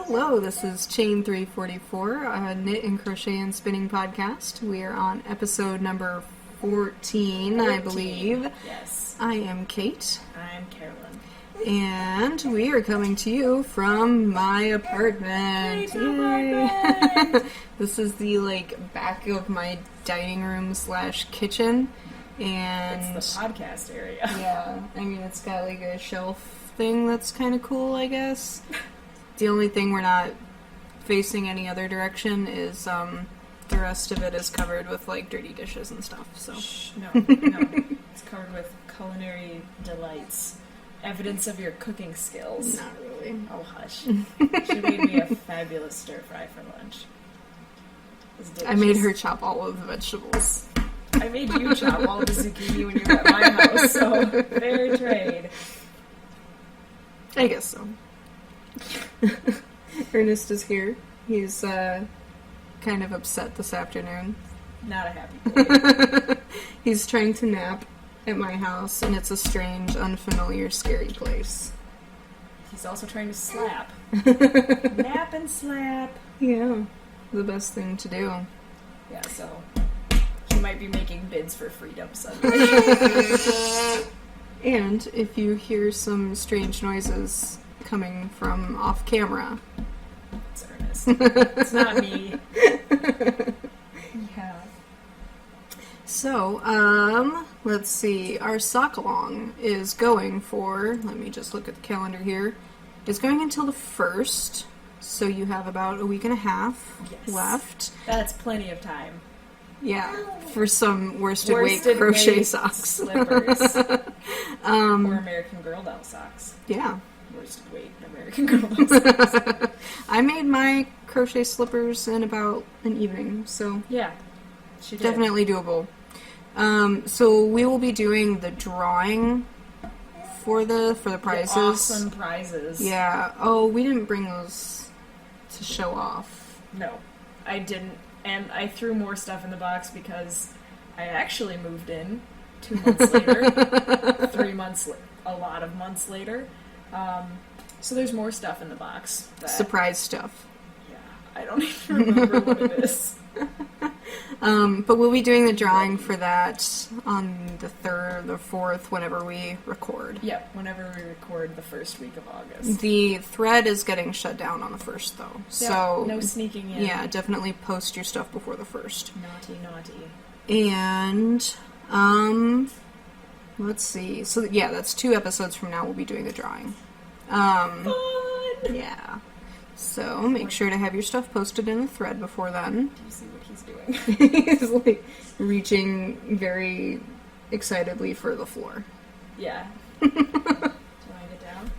Hello, this is Chain 344, a knit and crochet and spinning podcast. We are on episode number 14, I believe. Yes. I am Kait. I'm Carolyn. And we are coming to you from my apartment. Yay! This is the back of my dining room / kitchen. And It's the podcast area. yeah, I mean it's got a shelf thing that's kind of cool, I guess. The only thing we're not facing any other direction is the rest of it is covered with dirty dishes and stuff. So Shh, no. It's covered with culinary delights. Evidence of your cooking skills. not really. Oh, hush. She made me a fabulous stir fry for lunch. It was delicious. I made her chop all of the vegetables. I made you chop all the zucchini when you were at my house, so fair trade. I guess so. Ernest is here. He's kind of upset this afternoon. Not a happy boy. He's trying to nap at my house, and it's a strange, unfamiliar, scary place. He's also trying to slap. Nap and slap. Yeah, the best thing to do. Yeah, so he might be making bids for freedom Sunday. And if you hear some strange noises coming from off camera, It's Ernest. It's not me. Yeah. So, let's see. Our sock along is going for, let me just look at the calendar here, it's going until the 1st, so you have about a week and a half Yes. left. That's plenty of time. Yeah, for some worsted weight Worsted crochet weight socks. Slippers. Or American Girl doll socks. Yeah. Worsted weight American Girl doll socks. I made my crochet slippers in about an evening, so Yeah. She did. definitely doable. So we will be doing the drawing for the prizes. The awesome prizes. Yeah. Oh, we didn't bring those to show off. No, I didn't. And I threw more stuff in the box because I actually moved in 2 months later. 3 months, a lot of months later. So there's more stuff in the box. Surprise stuff. Yeah, I don't even remember what it is. But we'll be doing the drawing for that on the 3rd or 4th, whenever we record. Yep, whenever we record the first week of August. The thread is getting shut down on the 1st, though. So no sneaking in. yeah, definitely post your stuff before the 1st. Naughty. And let's see. So yeah, that's 2 episodes from now. We'll be doing the drawing. Fun! Yeah. So make sure to have your stuff posted in the thread before then. Do you see what he's doing? He's reaching very excitedly for the floor. Yeah. Do you want to get down?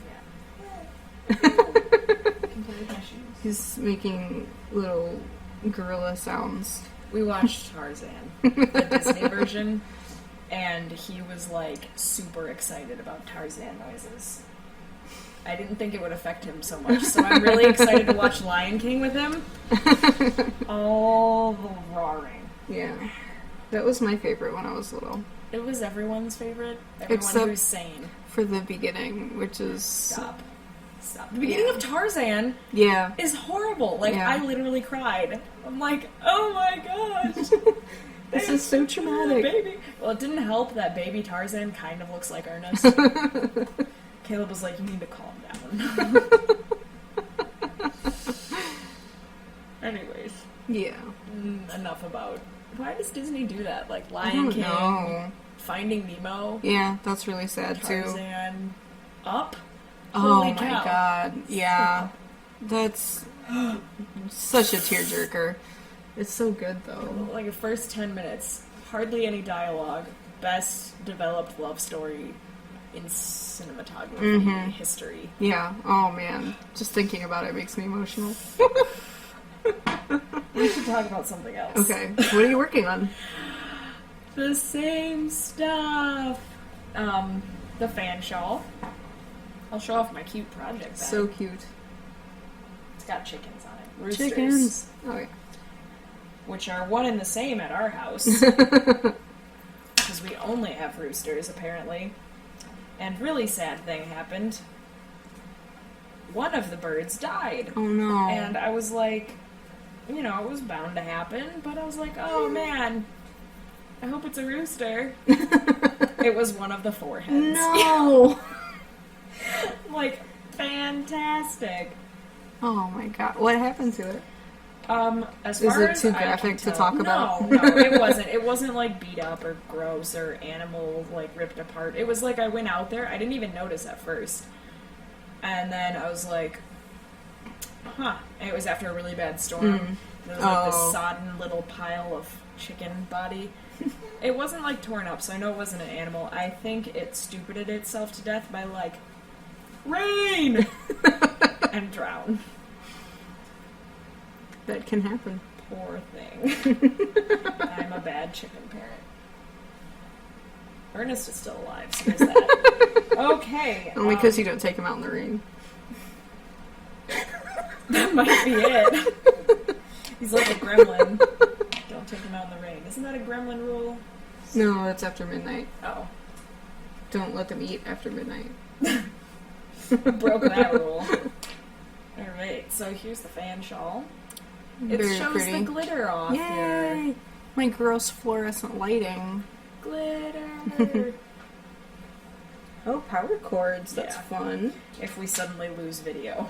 Yeah. Can play with my shoes. He's making little gorilla sounds. We watched Tarzan, the Disney version, and he was super excited about Tarzan noises. I didn't think it would affect him so much, so I'm really excited to watch Lion King with him. All the roaring. Yeah. That was my favorite when I was little. It was everyone's favorite. Everyone Except who's sane. for the beginning, which is... Stop. The beginning of Tarzan Yeah. is horrible. Yeah. I literally cried. I'm like, oh my gosh. This is so traumatic. Baby. Well, it didn't help that baby Tarzan kind of looks like Ernest. Caleb was like, you need to calm down. Anyways. Yeah. Enough about... Why does Disney do that? I Lion don't King, know. Finding Nemo, Yeah, that's really sad, too. Tarzan, Up. Oh Holy my cow. god. Yeah. That's such a tearjerker. It's so good, though. The first 10 minutes, hardly any dialogue, best developed love story in cinematography history. Yeah. Oh, man. Just thinking about it makes me emotional. We should talk about something else. Okay. What are you working on? The same stuff. The fan shawl. I'll show off my cute project then. So cute. It's got chickens on it. Roosters. Chickens. Oh, yeah. Which are one and the same at our house. Because we only have roosters, apparently. And really sad thing happened. one of the birds died. Oh no. And I was like, you know, it was bound to happen, but I was like, oh man, I hope it's a rooster. It was one of the 4 hens. No! Like, fantastic. Oh my god. What happened to it? As Is far it as too I can graphic to tell- talk about? No, it wasn't. It wasn't like beat up or gross or animal like ripped apart. It was like I went out there. I didn't even notice at first, and then I was like, "Huh." And it was after a really bad storm. There was like this sodden little pile of chicken body. It wasn't like torn up, so I know it wasn't an animal. I think it stupided itself to death by like rain and drown. That can happen. Poor thing. I'm a bad chicken parent. Ernest is still alive, so there's that. Okay. Only because you don't take him out in the rain. That might be it. He's like a gremlin. Don't take him out in the rain. Isn't that a gremlin rule? No, it's after midnight. Oh. Don't let them eat after midnight. Broke that rule. Alright, so here's the fan shawl. It Very shows pretty. the glitter off here. Yay! My gross fluorescent lighting. Glitter. Oh, power cords. That's Yeah. fun. If we suddenly lose video.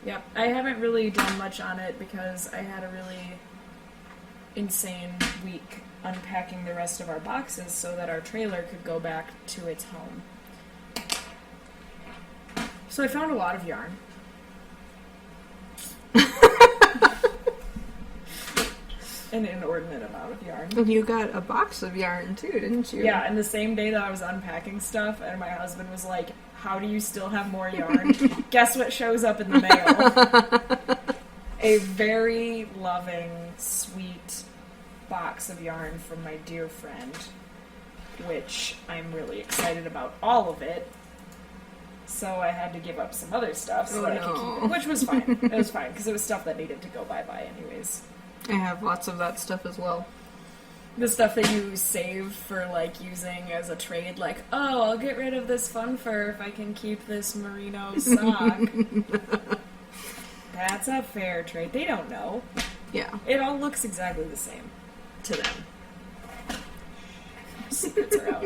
Yep, I haven't really done much on it because I had a really insane week unpacking the rest of our boxes so that our trailer could go back to its home. So I found a lot of yarn. An inordinate amount of yarn. And you got a box of yarn too, didn't you? Yeah, and the same day that I was unpacking stuff, and my husband was like, "How do you still have more yarn?" Guess what shows up in the mail? A very loving, sweet box of yarn from my dear friend, which I'm really excited about all of it. So I had to give up some other stuff so that I could keep it, which was fine. It was fine, because it was stuff that needed to go bye-bye anyways. I have lots of that stuff as well. The stuff that you save for, like, using as a trade, like, oh, I'll get rid of this fun fur if I can keep this merino sock. That's a fair trade. They don't know. Yeah. It all looks exactly the same to them. Secrets are out.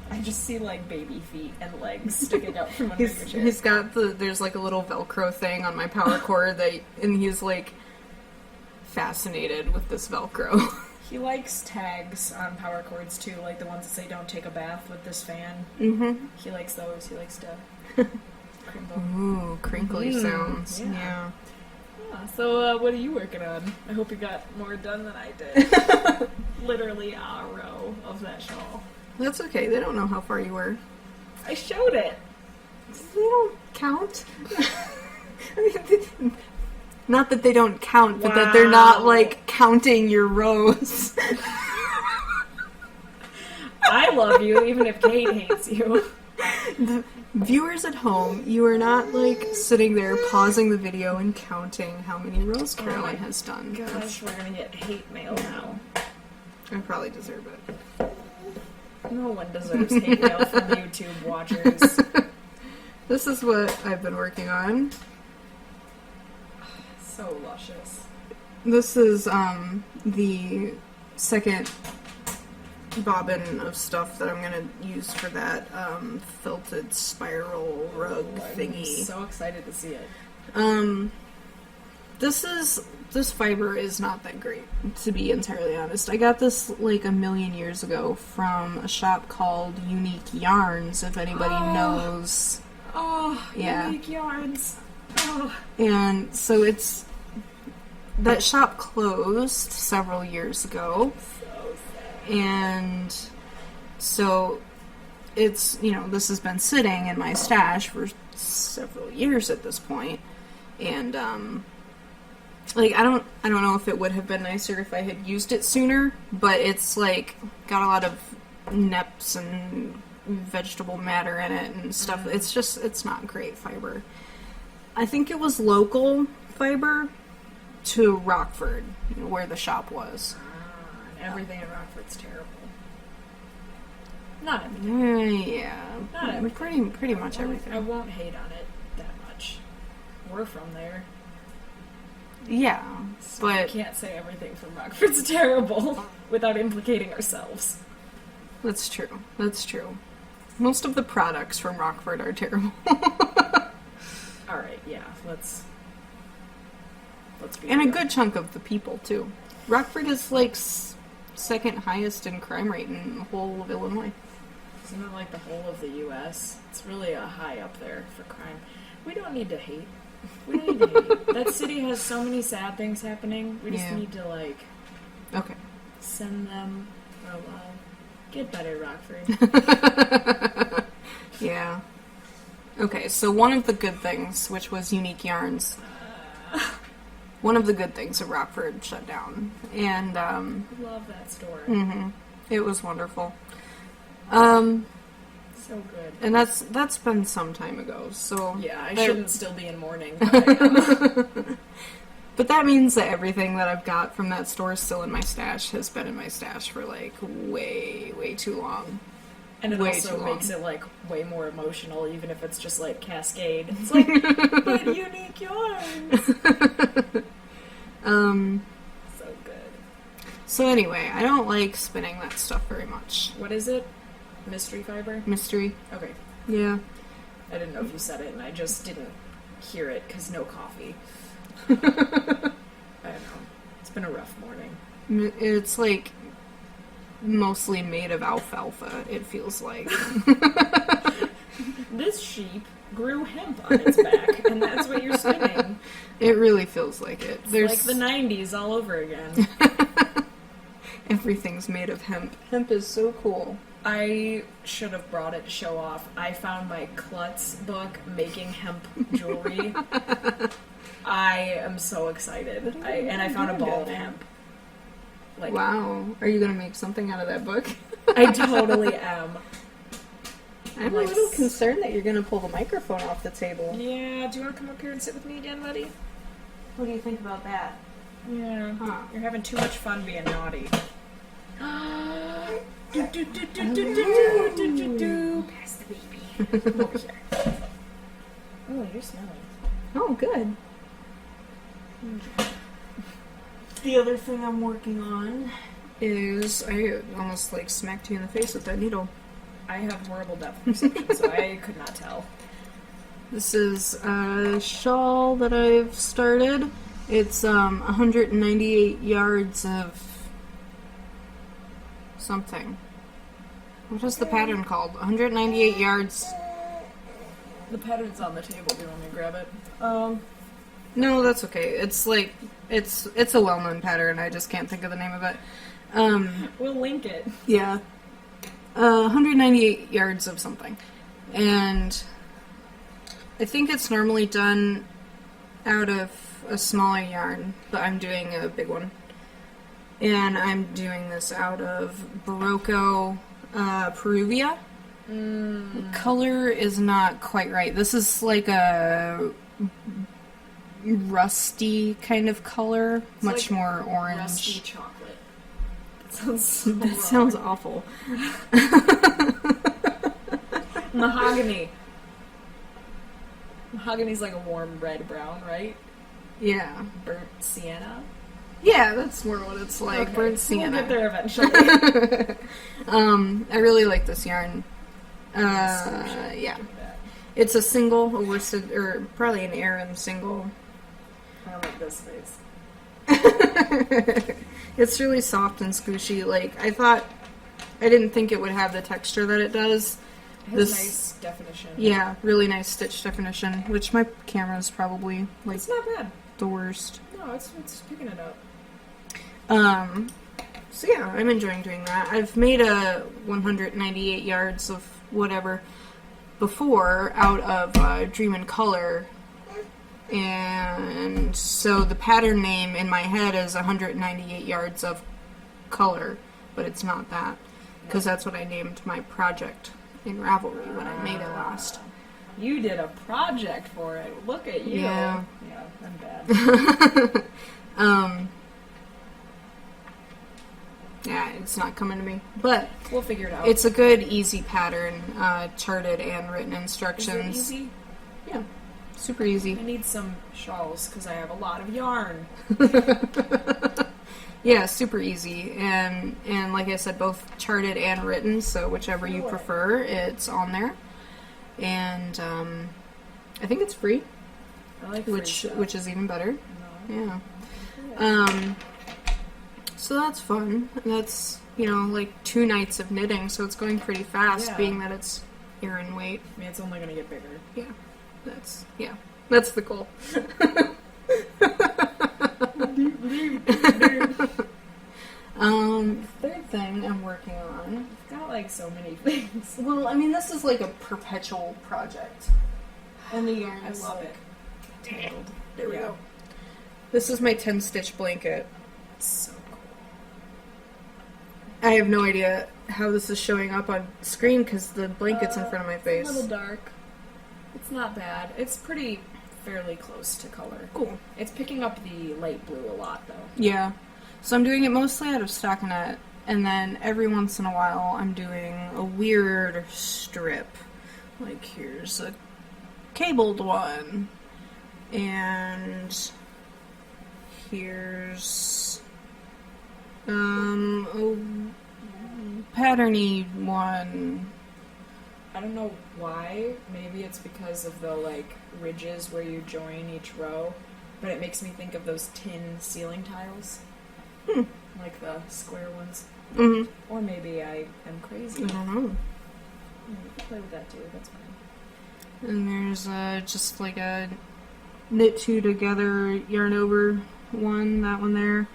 I just see, like, baby feet and legs sticking out from under your chair. He's got there's like a little Velcro thing on my power cord and he's like fascinated with this Velcro. He likes tags on power cords too, like the ones that say "Don't take a bath with this fan." Mm-hmm. He likes those. He likes to crimble. Ooh, crinkly sounds. Yeah. So, what are you working on? I hope you got more done than I did. Literally a row of that shawl. That's okay. They don't know how far you were. I showed it. They don't count. Not that they don't count, but that they're not, like, counting your rows. I love you, even if Kate hates you. The viewers at home, you are not, like, sitting there pausing the video and counting how many rows Carolyn has done. Gosh, we're gonna get hate mail now. I probably deserve it. No one deserves hate mail from YouTube watchers. This is what I've been working on. So luscious. This is the second bobbin of stuff that I'm gonna use for that felted spiral rug thingy. I'm so excited to see it. This fiber is not that great, to be entirely honest. I got this like a million years ago from a shop called Unique Yarns, if anybody knows. Oh, Yeah. Unique Yarns. Oh. And so that shop closed several years ago. So sad. And so it's, this has been sitting in my stash for several years at this point. And like I don't know if it would have been nicer if I had used it sooner, but it's like got a lot of neps and vegetable matter in it and stuff. It's not great fiber. I think it was local fiber to Rockford, where the shop was. Everything in Rockford's terrible. Not everything. Yeah. Not everything. Pretty much everything. I won't hate on it that much. We're from there. Yeah, So I but can't say everything from Rockford's terrible without implicating ourselves. that's true. That's true. Most of the products from Rockford are terrible. Alright, yeah, let's be And a real. good chunk of the people, too. Rockford is, like, second highest in crime rate in the whole of Illinois. Isn't it like the whole of the U.S.? It's really a high up there for crime. We don't need to hate. We don't need to hate. That city has so many sad things happening. We just need to, like, Okay. send them our love. Get better, Rockford. Yeah. Okay, so one of the good things, which was Unique Yarns, one of the good things of Rockford shut down. And, Love that store. it was wonderful. So good. And that's been some time ago, so... Yeah, I that- shouldn't still be in mourning, but I am. But that means that everything that I've got from that store is still in my stash, has been in my stash for, like, way, way too long. And it Way also too makes long. it, like, way more emotional, even if it's just, like, Cascade. It's like, but Unique Yarns! So good. So anyway, I don't like spinning that stuff very much. What is it? Mystery fiber? Mystery. Okay. Yeah. I didn't know if you said it, and I just didn't hear it, because no coffee. I don't know. It's been a rough morning. It's, like, mostly made of alfalfa, it feels like. This sheep grew hemp on its back, and that's what you're spinning. It really feels like it. It's like the 90s all over again. Everything's made of hemp. Hemp is so cool. I should have brought it to show off. I found my Klutz book, Making Hemp Jewelry. I am so excited. And I found a ball of hemp. Like, Wow. Are you going to make something out of that book? I totally am. I'm Like, a little concerned that you're going to pull the microphone off the table. Yeah, do you want to come up here and sit with me again, buddy? What do you think about that? Yeah. Huh. You're having too much fun being naughty. Pass the baby. Come over here. Oh, you're smelling. Oh, good. The other thing I'm working on is... I almost, like, smacked you in the face with that needle. I have horrible depth perception, so I could not tell. This is a shawl that I've started. It's 198 yards of something. What is the pattern called? 198 yards. The pattern's on the table. Do you want me to grab it? No, that's okay. It's like it's a well-known pattern. I just can't think of the name of it. We'll link it. Yeah. 198 yards of something. And I think it's normally done out of a smaller yarn, but I'm doing a big one. And I'm doing this out of Barocco Peruvia. The color is not quite right. This is like a rusty kind of color, It's much like more orange. Rusty chocolate. That Sounds awful. Mahogany. Mahogany's like a warm red-brown, right? Yeah. Burnt sienna. Yeah, that's more what it's like. Okay, Burnt sienna. We'll get there eventually. I really like this yarn. Yeah. It's a single, a worsted, or probably an Aran single. I like this face. It's really soft and squishy. Like, I didn't think it would have the texture that it does. It has nice definition. Yeah, really nice stitch definition, which my camera's probably, like, It's not bad. the worst. No, it's picking it up. So yeah, I'm enjoying doing that. I've made a 198 yards of whatever before out of Dream in Color, and so the pattern name in my head is 198 yards of color, but it's not that, because that's what I named my project in Ravelry when I made it last. You did a project for it. Look at you. Yeah. Yeah, I'm bad. Yeah, It's not coming to me. But We'll figure it out. it's a good, easy pattern, charted and written Is instructions. it easy? Yeah, super easy. I need some shawls because I have a lot of yarn. Yeah, super easy, and like I said, both charted and written, so whichever you prefer, it's on there. And I think it's free, I like free stuff. which is even better. No. Yeah. So that's fun. That's, like 2 nights of knitting, so it's going pretty fast, Yeah. being that it's Aran weight. I mean, it's only going to get bigger. Yeah, that's the goal. Third thing I'm working on. I've got like so many things. Well, I mean, this is like a perpetual project. And the yarn I is love like it. tangled. There we Yeah. go. This is my 10-stitch blanket. It's so cool. I have no idea how this is showing up on screen because the blanket's in front of my face. It's a little dark. It's not bad. It's fairly close to color. Cool. It's picking up the light blue a lot, though. Yeah. So I'm doing it mostly out of stockinette, and then every once in a while I'm doing a weird strip. Like here's a cabled one, and here's a patterny one. I don't know why. Maybe it's because of the ridges where you join each row, but it makes me think of those tin ceiling tiles, like the square ones. Mm-hmm. Or maybe I am crazy. I don't know. You can play with that too. That's fine. And there's just like a knit 2 together yarn over one, that one there,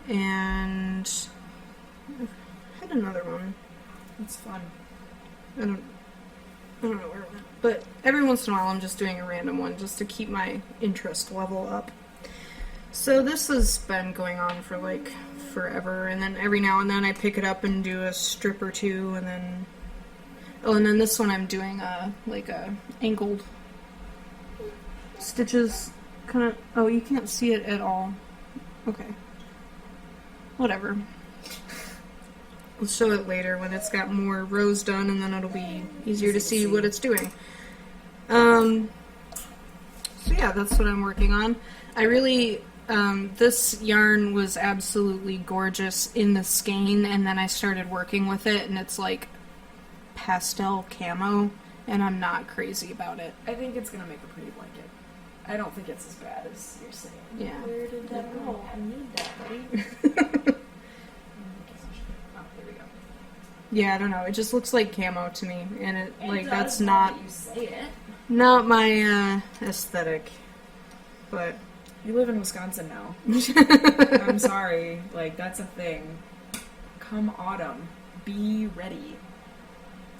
and I had another one. It's fun. I don't know where it went. But every once in a while I'm just doing a random one just to keep my interest level up. So this has been going on for forever, and then every now and then I pick it up and do a strip or two, and then this one I'm doing a angled stitches kind of. Oh, you can't see it at all. Okay. Whatever. We'll show it later when it's got more rows done, and then it'll be easier to see what it's doing. So yeah, that's what I'm working on. I really, this yarn was absolutely gorgeous in the skein, and then I started working with it, and it's like pastel camo, and I'm not crazy about it. I think it's gonna make a pretty blanket. I don't think it's as bad as you're saying. Yeah. Where did that go? I need that, buddy. Yeah, I don't know. It just looks like camo to me, and it that's now not that you say it. not my aesthetic. But You live in Wisconsin now. I'm sorry. That's a thing. Come autumn, be ready.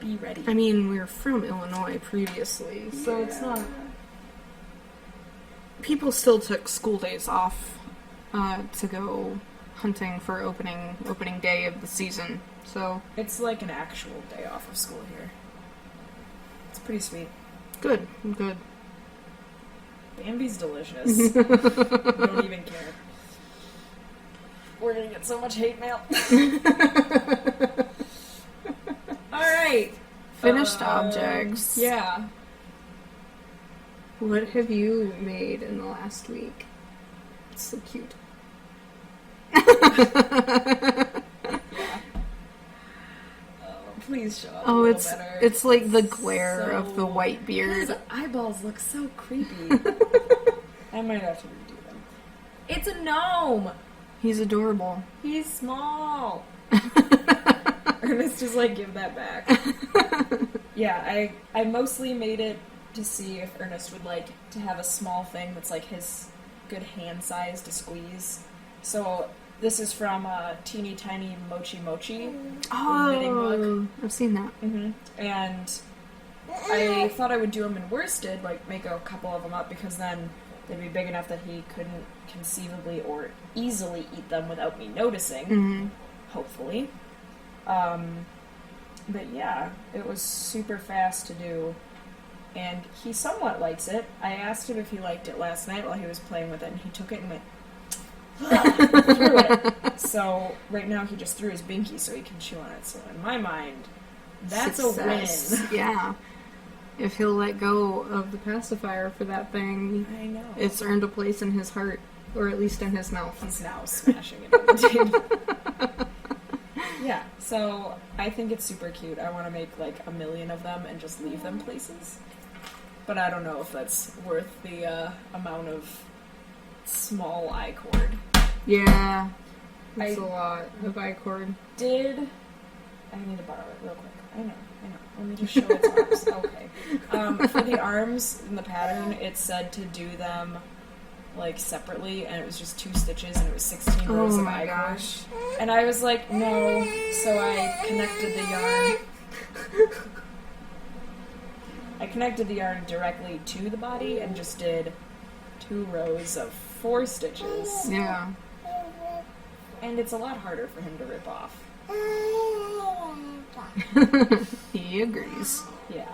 Be ready. I mean, we were from Illinois previously, so it's not. People still took school days off to go hunting for opening day of the season. So It's like an actual day off of school here. It's pretty sweet. good. Bambi's delicious. Don't even care. We're gonna get so much hate mail. Alright. Finished objects. Yeah. What have you made in the last week? It's so cute. Please show up Oh, a little it's better. it's like the glare So- of the white beard. His eyeballs look so creepy. I might have to redo them. It's a gnome! He's adorable. He's small! Ernest just give that back. Yeah, I mostly made it to see if Ernest would like to have a small thing that's his good hand size to squeeze. So this is from Teeny Tiny Mochi Mochi, the knitting book. I've seen that. Mm-hmm. And I thought I would do them in worsted, make a couple of them up, because then they'd be big enough that he couldn't conceivably or easily eat them without me noticing, Mm-hmm. hopefully. But yeah, it was super fast to do, and he somewhat likes it. I asked him if he liked it last night while he was playing with it, and he took it and went, threw it. So right now he just threw his binky so he can chew on it. So in my mind, that's Success. a win. Yeah. If he'll let go of the pacifier for that thing, I know. it's earned a place in his heart, or at least in his mouth. He's now smashing it on the table. Yeah, so I think it's super cute. I want to make like 1 million of them and just leave them places. But I don't know if that's worth the amount of small I-cord. Yeah. It's a lot of I-cord. I need to borrow it real quick. I know. Let me just show its arms. Okay. For the arms in the pattern, it said to do them like separately, and it was just 2 stitches, and it was 16 rows of I-cord. Gosh. And I was like, no. So I connected the yarn. I connected the yarn directly to the body and just did 2 rows of 4 stitches. Yeah. And it's a lot harder for him to rip off. He agrees. Yeah.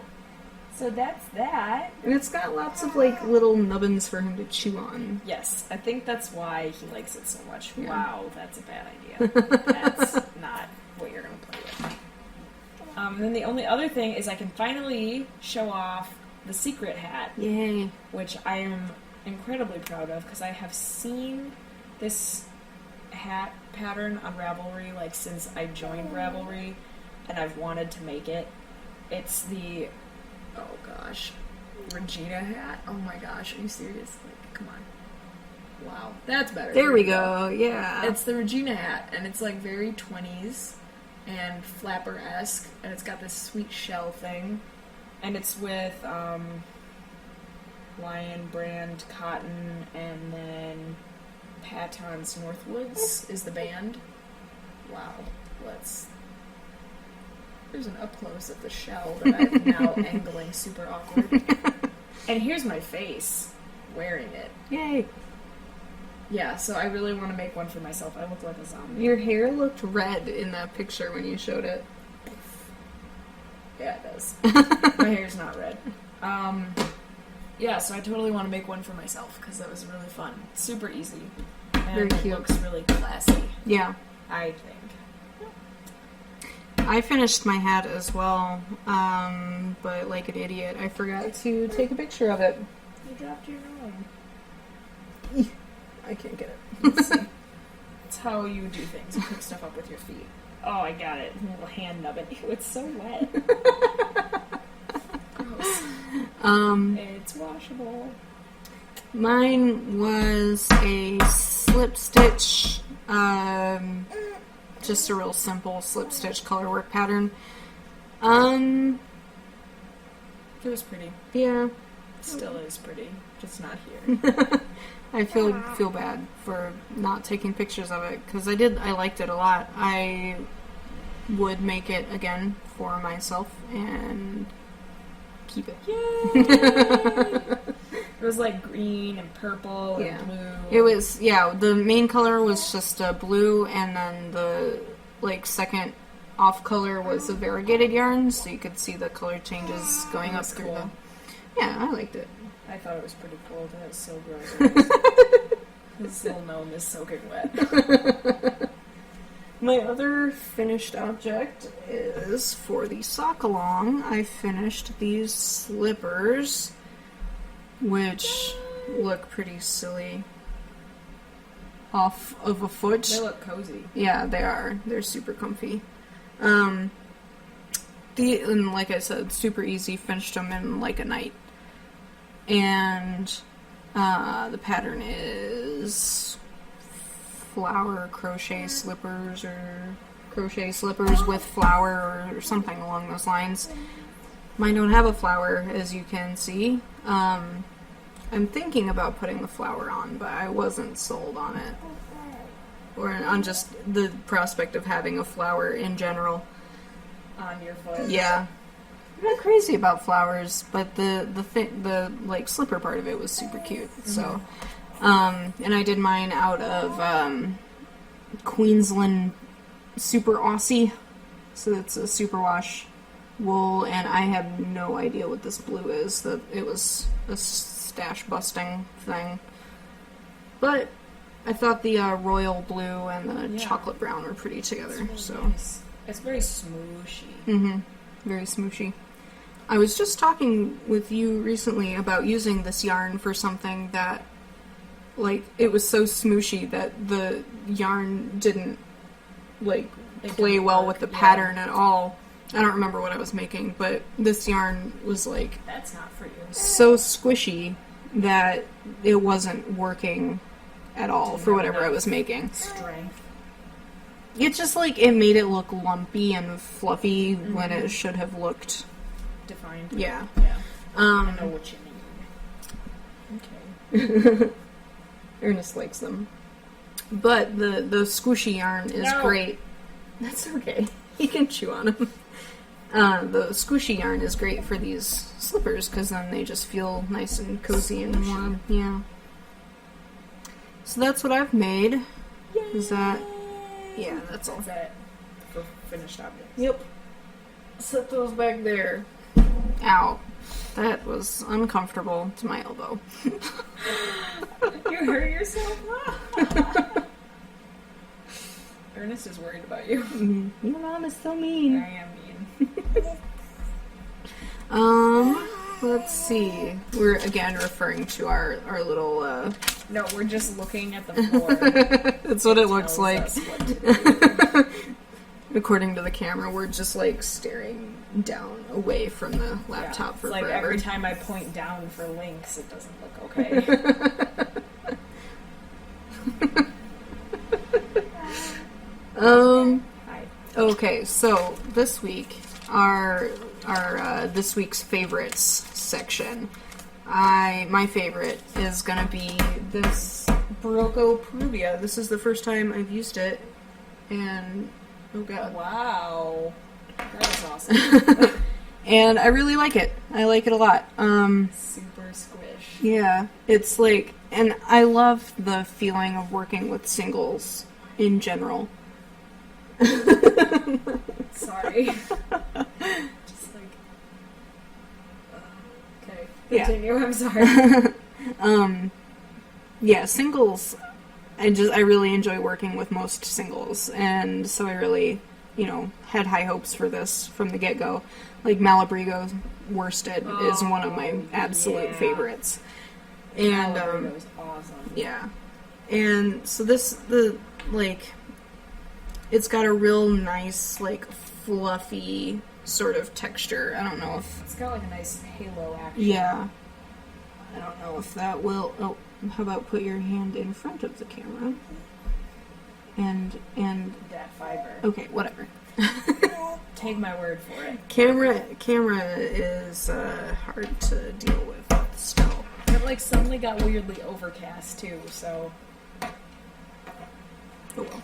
So that's that. And it's got lots of like little nubbins for him to chew on. Yes, I think that's why he likes it so much. Yeah. Wow, that's a bad idea. That's not what you're going to play with. And then the only other thing is I can finally show off the secret hat, Yay. which I am incredibly proud of because I have seen this hat pattern on Ravelry like since I joined Ravelry, and I've wanted to make it. It's the, oh gosh, Regina hat. Oh my gosh, are you serious? Like, come on. Wow, that's better. There we go. Yeah. It's the Regina hat, and it's like very 20s and flapper-esque, and it's got this sweet shell thing, and it's with Lion brand cotton, and then Patons Northwoods is the band. Wow, there's an up close of the shell that I'm now angling super awkward. And here's my face wearing it. Yay. Yeah, so I really want to make one for myself. I look like a zombie. Your hair looked red in that picture when you showed it. Yeah, it does. My hair's not red. Yeah, so I totally want to make one for myself because that was really fun. Super easy. And Very it cute. looks really classy, Yeah. I think. I finished my hat as well, but like an idiot, I forgot to take a picture of it. You dropped your gnome. I can't get it. Let's see. That's how you do things. You pick stuff up with your feet. Oh, I got it. A little hand nubbin. Ew, it's so wet. Gross. It's washable. Mine was a slip stitch, just a real simple slip stitch colorwork pattern. It was pretty. Yeah. Still is pretty. Just not here. I feel bad for not taking pictures of it because I liked it a lot. I would make it again for myself and keep it. Yay! It was like green and purple and blue. It was, the main color was just blue, and then the like second off color was a variegated yarn, so you could see the color changes going up through cool. Yeah, I liked it. I thought it was pretty cool. That was so gross. This little gnome is soaking wet. My other finished object is for the sock along. I finished these slippers, which look pretty silly off of a foot. They look cozy. Yeah, they are. They're super comfy. And like I said, super easy. Finished them in like a night. And the pattern is flower crochet slippers or crochet slippers with flower or something along those lines. Mine don't have a flower, as you can see. I'm thinking about putting the flower on, but I wasn't sold on it. Or on just the prospect of having a flower in general. On your foot. Yeah. I'm not crazy about flowers, but the like slipper part of it was super cute. So, and I did mine out of Queensland Super Aussie, so it's a superwash wool, and I have no idea what this blue is. That it was a stash busting thing, but I thought the royal blue and the Yeah. chocolate brown were pretty together. It's So really nice. It's very smooshy. very smooshy. I was just talking with you recently about using this yarn for something that, like, it was so smooshy that the yarn didn't, like, play didn't well work, with the yeah. pattern at all. I don't remember what I was making, but this yarn was, like, That's not for you. so squishy that it wasn't working at all for whatever I was making. Strength. It's just, like, it made it look lumpy and fluffy when it should have looked... Defined. Yeah. Yeah. I know what you mean. Okay. Ernest likes them. But the squishy yarn is No. great. That's okay. He can chew on them. The squishy yarn is great for these slippers because then they just feel nice and cozy and warm. Yeah. So that's what I've made. Is that... Yeah, that's all. Is that for finished objects? Yep. Set those back there. Ow. That was uncomfortable to my elbow. You hurt yourself? Ernest is worried about you. Your mom is so mean. I am mean. Let's see. We're again referring to our little, No, we're just looking at the floor. that's what it looks Tells like. us what to do. According to the camera, we're just, like, staring down away from the laptop Yeah, for it's like forever. every time I point down for links, it doesn't look okay. Hi. Okay, so this week, our this week's favorites section. My favorite is gonna be this Barocco Peruvia. This is the first time I've used it, and oh god, Wow. That was awesome. and I really like it. I like it a lot. Super squish. Yeah, it's like, and I love the feeling of working with singles in general. Sorry. Just like. Okay. Yeah. Continue. I'm sorry. Yeah, singles. I really enjoy working with most singles, and so I really, had high hopes for this from the get-go. Like Malabrigo Worsted is one of my absolute favorites, and That was awesome. yeah, and so it's got a real nice, like, fluffy sort of texture. I don't know if... It's got like a nice halo action. Yeah. I don't know if that will... Oh, how about put your hand in front of the camera? And... That fiber. Okay, whatever. Take my word for it. Camera is hard to deal with still. It like suddenly got weirdly overcast too, so... Oh well.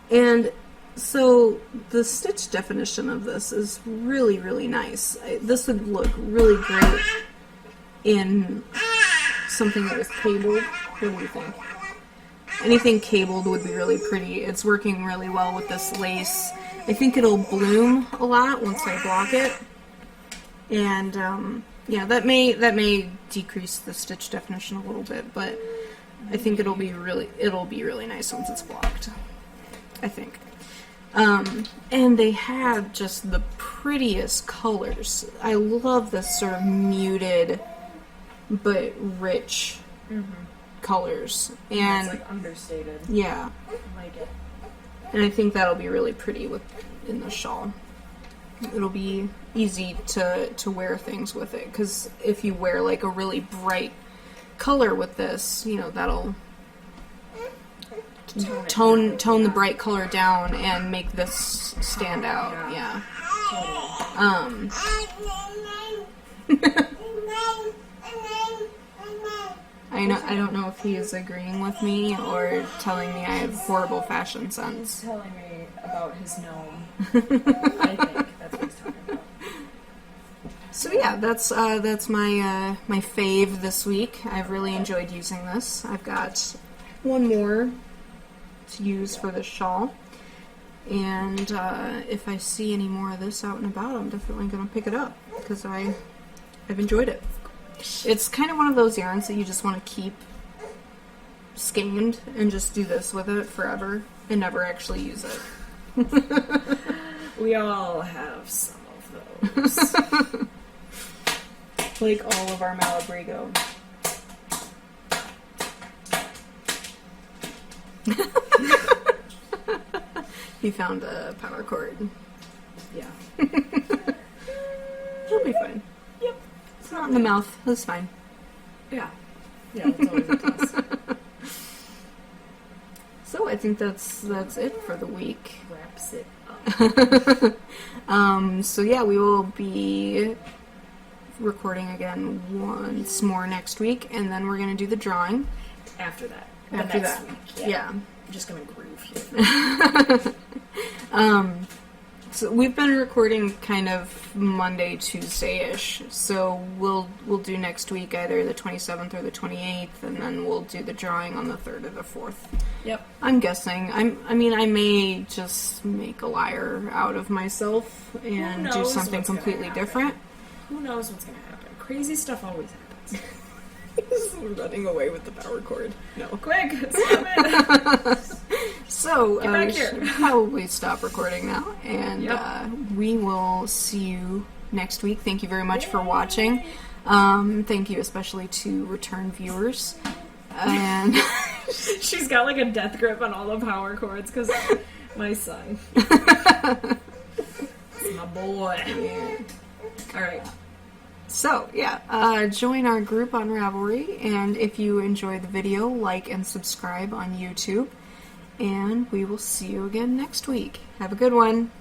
And so the stitch definition of this is really, really nice. This would look really great in something that was cabled. What do you think? Anything cabled would be really pretty. It's working really well with this lace. I think it'll bloom a lot once I block it. And yeah, that may decrease the stitch definition a little bit, but I think it'll be really nice once it's blocked. I think. And they have just the prettiest colors. I love this sort of muted but rich colors. And it's like understated. yeah. I like it. And I think that'll be really pretty in the shawl. It'll be easy to wear things with it, because if you wear like a really bright color with this, that'll tone the bright color down and make this stand out. Yeah. I don't know if he is agreeing with me or telling me I have horrible fashion He's sense. telling me about his gnome. I think that's what he's talking about. So yeah, that's my my fave this week. I've really enjoyed using this. I've got one more to use for this shawl, and if I see any more of this out and about, I'm definitely going to pick it up because I've enjoyed it. It's kind of one of those yarns that you just want to keep scanned and just do this with it forever and never actually use it. We all have some of those. Like all of our Malabrigo. He found a power cord. Yeah. It'll be fine. Yep. It's not in the mouth. That's fine. Yeah. Yeah, it's always a plus. So I think that's it for the week. Wraps it up. So yeah, we will be recording again once more next week, and then we're gonna do the drawing. After that. After next that. week. Yeah. I'm just gonna groove here. So we've been recording kind of Monday, Tuesday-ish. So we'll do next week either the 27th or the 28th, and then we'll do the drawing on the 3rd or the 4th. Yep. I'm guessing. I mean, I may just make a liar out of myself and do something completely different. Who knows what's gonna happen? Crazy stuff always happens. We're running away with the power cord. No. Quick, stop it! So, Get back we here. should probably stop recording now, and we will see you next week. Thank you very much for watching. Thank you especially to return viewers. And She's got like a death grip on all the power cords because my son. It's my boy. yeah. All right. So, yeah, join our group on Ravelry, and if you enjoy the video, like and subscribe on YouTube, and we will see you again next week. Have a good one.